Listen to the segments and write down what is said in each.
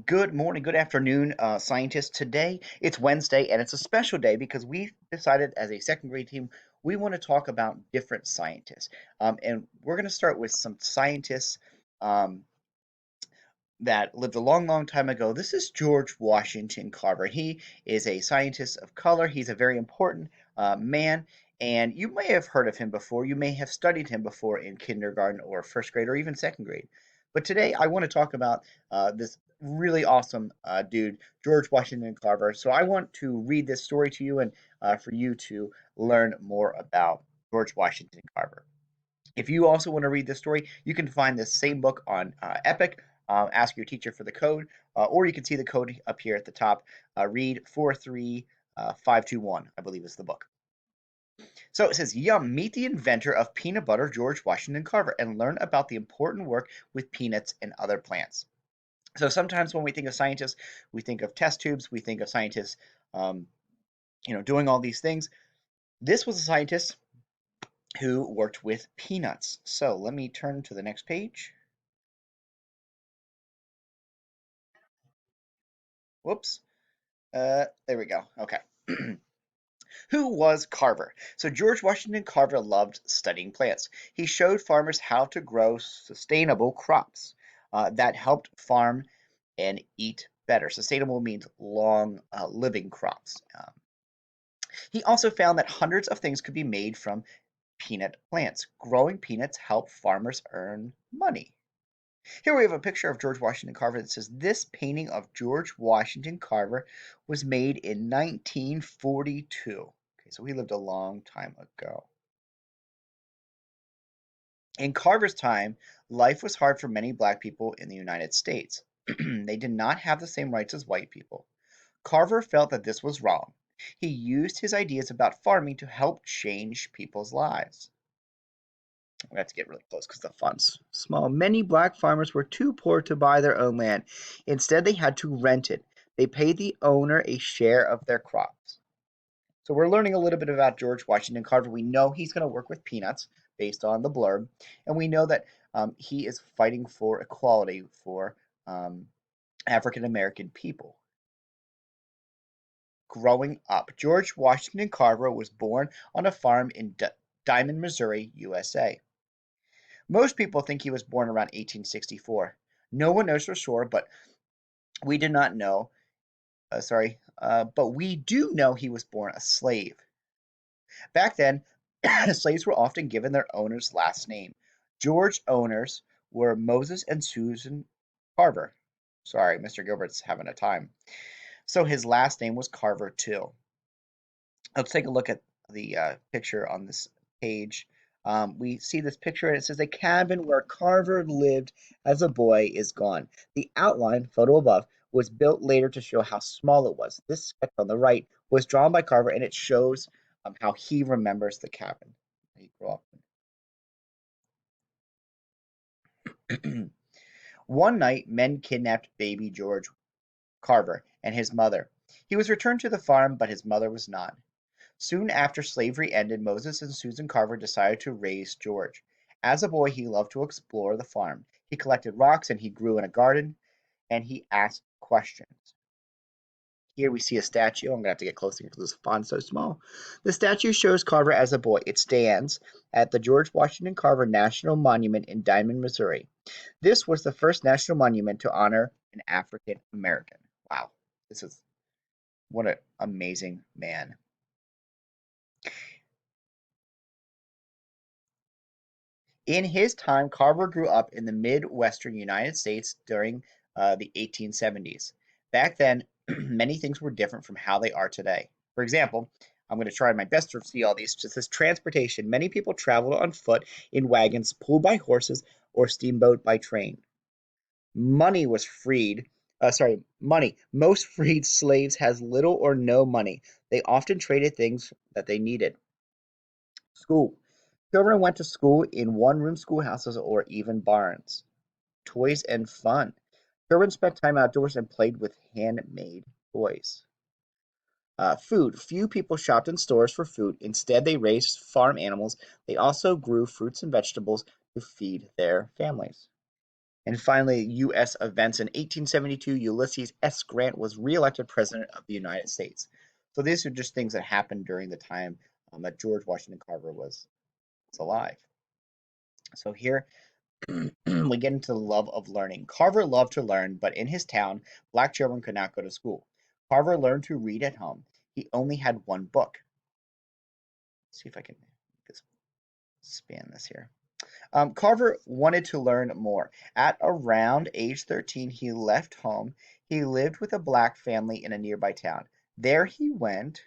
Good morning, good afternoon, scientists. Today it's Wednesday, and it's a special day because we decided as a second grade team we want to talk about different scientists. And we're going to start with some scientists um, that lived a long, long time ago. This is George Washington Carver. He is a scientist of color. He's a very important man, and you may have heard of him before. You may have studied him before in kindergarten or first grade or even second grade. But today I want to talk about this really awesome dude, George Washington Carver. So I want to read this story to you and for you to learn more about George Washington Carver. If you also want to read this story, you can find this same book on Epic. Ask your teacher for the code, or you can see the code up here at the top. Read 43521, I believe is the book. So it says, Yum, meet the inventor of peanut butter, George Washington Carver, and learn about the important work with peanuts and other plants. So sometimes when we think of scientists, we think of test tubes, we think of scientists, um, doing all these things. This was a scientist who worked with peanuts. So let me turn to the next page. Whoops. There we go. Okay. Who was Carver? So George Washington Carver loved studying plants. He showed farmers how to grow sustainable crops that helped farm and eat better. Sustainable means long living crops. He also found that hundreds of things could be made from peanut plants. Growing peanuts helped farmers earn money. Here we have a picture of George Washington Carver that says this painting of George Washington Carver was made in 1942. Okay, so he lived a long time ago. In Carver's time, life was hard for many black people in the United States. They did not have the same rights as white people. Carver felt that this was wrong. He used his ideas about farming to help change people's lives. We have to get really close because the font's small. Many black farmers were too poor to buy their own land. Instead, they had to rent it. They paid the owner a share of their crops. So we're learning a little bit about George Washington Carver. We know he's going to work with peanuts based on the blurb, and we know that he is fighting for equality for um, African American people. Growing up, George Washington Carver was born on a farm in Diamond, Missouri, USA. Most people think he was born around 1864. No one knows for sure, but we do not know. But we do know he was born a slave. Back then, slaves were often given their owner's last name. George owners were Moses and Susan Carver. Sorry, Mr. Gilbert's having a time. So his last name was Carver too. Let's take a look at the picture on this page. We see this picture and it says a cabin where Carver lived as a boy is gone. The outline, photo above, was built later to show how small it was. This sketch on the right was drawn by Carver and it shows how he remembers the cabin he grew up in. One night, men kidnapped baby George Carver and his mother. He was returned to the farm, but his mother was not. Soon after slavery ended, Moses and Susan Carver decided to raise George. As a boy, he loved to explore the farm. He collected rocks and he grew in a garden and he asked questions. Here we see a statue. I'm going to have to get closer because this font's so small. The statue shows Carver as a boy. It stands at the George Washington Carver National Monument in Diamond, Missouri. This was the first national monument to honor an African American. Wow, this is what an amazing man. In his time, Carver grew up in the Midwestern United States during the 1870s. Back then, many things were different from how they are today. For example, I'm going to try my best to see all these. It says transportation. Many people traveled on foot in wagons pulled by horses or steamboat by train. Money was freed. Money. Most freed slaves has little or no money. They often traded things that they needed. School. Children went to school in one-room schoolhouses or even barns. Toys and fun. Children spent time outdoors and played with handmade toys. Food. Few people shopped in stores for food. Instead, they raised farm animals. They also grew fruits and vegetables to feed their families. And finally, U.S. events in 1872, Ulysses S. Grant was reelected President of the United States. So these are just things that happened during the time that George Washington Carver was alive. So here we get into the love of learning. Carver loved to learn, but in his town, black children could not go to school. Carver learned to read at home. He only had one book. Let's see if I can just span this here. Carver wanted to learn more. At around age 13, he left home. He lived with a black family in a nearby town. There he went.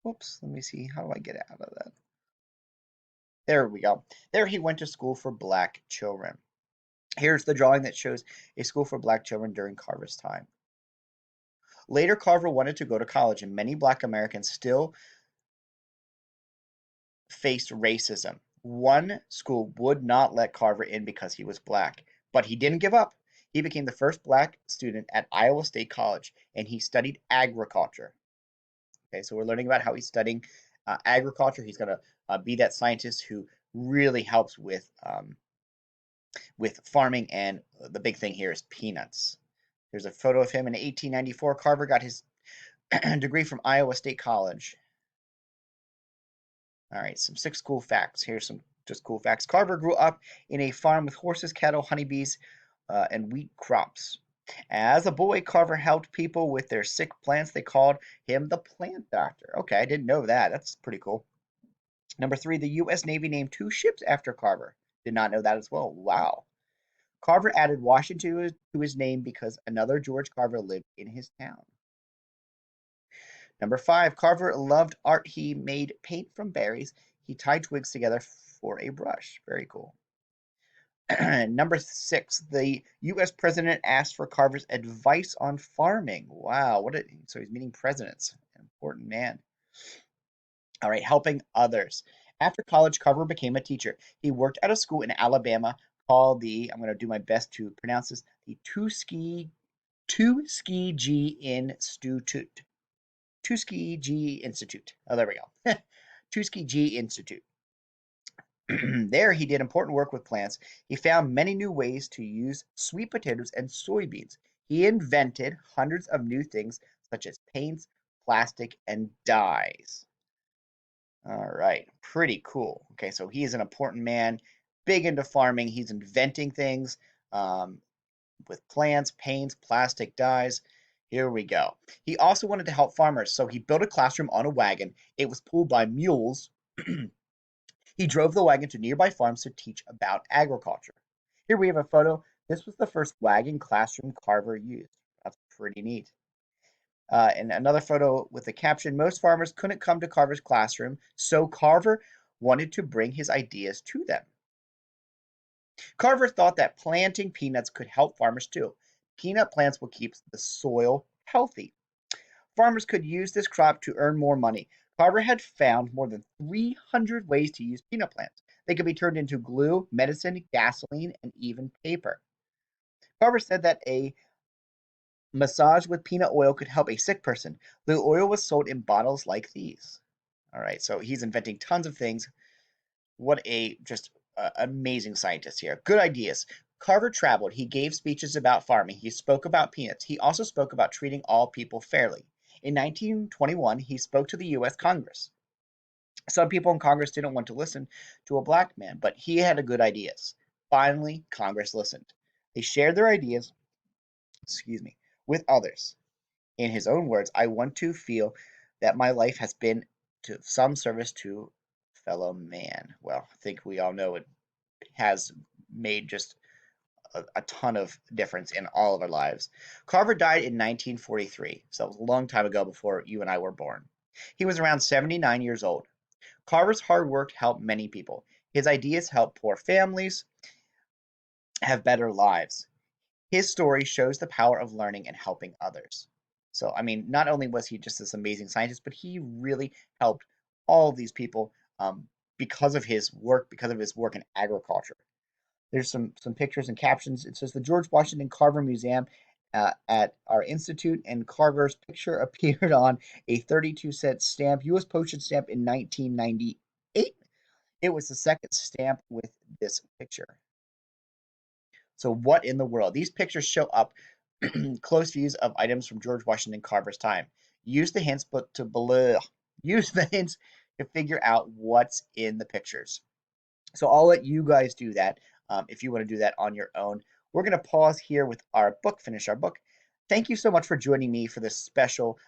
Whoops, let me see. How do I get out of that? There we go. There he went to school for black children. Here's the drawing that shows a school for black children during Carver's time. Later, Carver wanted to go to college, and many black Americans still faced racism. One school would not let Carver in because he was black, but he didn't give up. He became the first black student at Iowa State College, and he studied agriculture. Okay, so we're learning about how he's studying agriculture. He's going to be that scientist who really helps with farming, and the big thing here is peanuts. There's a photo of him in 1894. Carver got his degree from Iowa State College. All right, some six cool facts. Here's some just cool facts. Carver grew up in a farm with horses, cattle, honeybees, and wheat crops. As a boy, Carver helped people with their sick plants. They called him the plant doctor. Okay, I didn't know that. That's pretty cool. Number three, the U.S. Navy named two ships after Carver. Did not know that as well. Wow. Carver added Washington to his name because another George Carver lived in his town. Number five, Carver loved art. He made paint from berries. He tied twigs together for a brush. Very cool. Number six, the U.S. president asked for Carver's advice on farming. Wow, so he's meeting presidents. An important man. All right, helping others. After college, Carver became a teacher. He worked at a school in Alabama called I'm going to do my best to pronounce this, the Tuskegee Institute. Tuskegee Institute. Oh, there we go. Tuskegee Institute. There, he did important work with plants. He found many new ways to use sweet potatoes and soybeans. He invented hundreds of new things, such as paints, plastic, and dyes. All right, pretty cool. Okay, so he is an important man, big into farming. He's inventing things um, with plants, paints, plastic dyes. Here we go. He also wanted to help farmers, so he built a classroom on a wagon. It was pulled by mules. He drove the wagon to nearby farms to teach about agriculture. Here we have a photo. This was the first wagon classroom Carver used. That's pretty neat. And another photo with the caption, most farmers couldn't come to Carver's classroom, so Carver wanted to bring his ideas to them. Carver thought that planting peanuts could help farmers too. Peanut plants will keep the soil healthy. Farmers could use this crop to earn more money. Carver had found more than 300 ways to use peanut plants. They could be turned into glue, medicine, gasoline, and even paper. Carver said that a massage with peanut oil could help a sick person. The oil was sold in bottles like these. All right, so he's inventing tons of things. What a just amazing scientist here. Good ideas. Carver traveled. He gave speeches about farming. He spoke about peanuts. He also spoke about treating all people fairly. In 1921, he spoke to the U.S. Congress. Some people in Congress didn't want to listen to a black man, but he had good ideas. Finally, Congress listened. They shared their ideas, excuse me, with others. In his own words, I want to feel that my life has been to some service to fellow man. Well, I think we all know it has made just a ton of difference in all of our lives. Carver died in 1943, so it was a long time ago before you and I were born. He was around 79 years old. Carver's hard work helped many people. His ideas helped poor families have better lives. His story shows the power of learning and helping others. So, I mean, not only was he just this amazing scientist, but he really helped all of these people because of his work in agriculture. There's some pictures and captions. It says the George Washington Carver Museum at our institute, and Carver's picture appeared on a 32-cent stamp, U.S. postage stamp in 1998. It was the second stamp with this picture. So what in the world? These pictures show up close views of items from George Washington Carver's time. Use the hints, but to use the hints to figure out what's in the pictures. So I'll let you guys do that if you want to do that on your own. We're going to pause here with our book, finish our book. Thank you so much for joining me for this special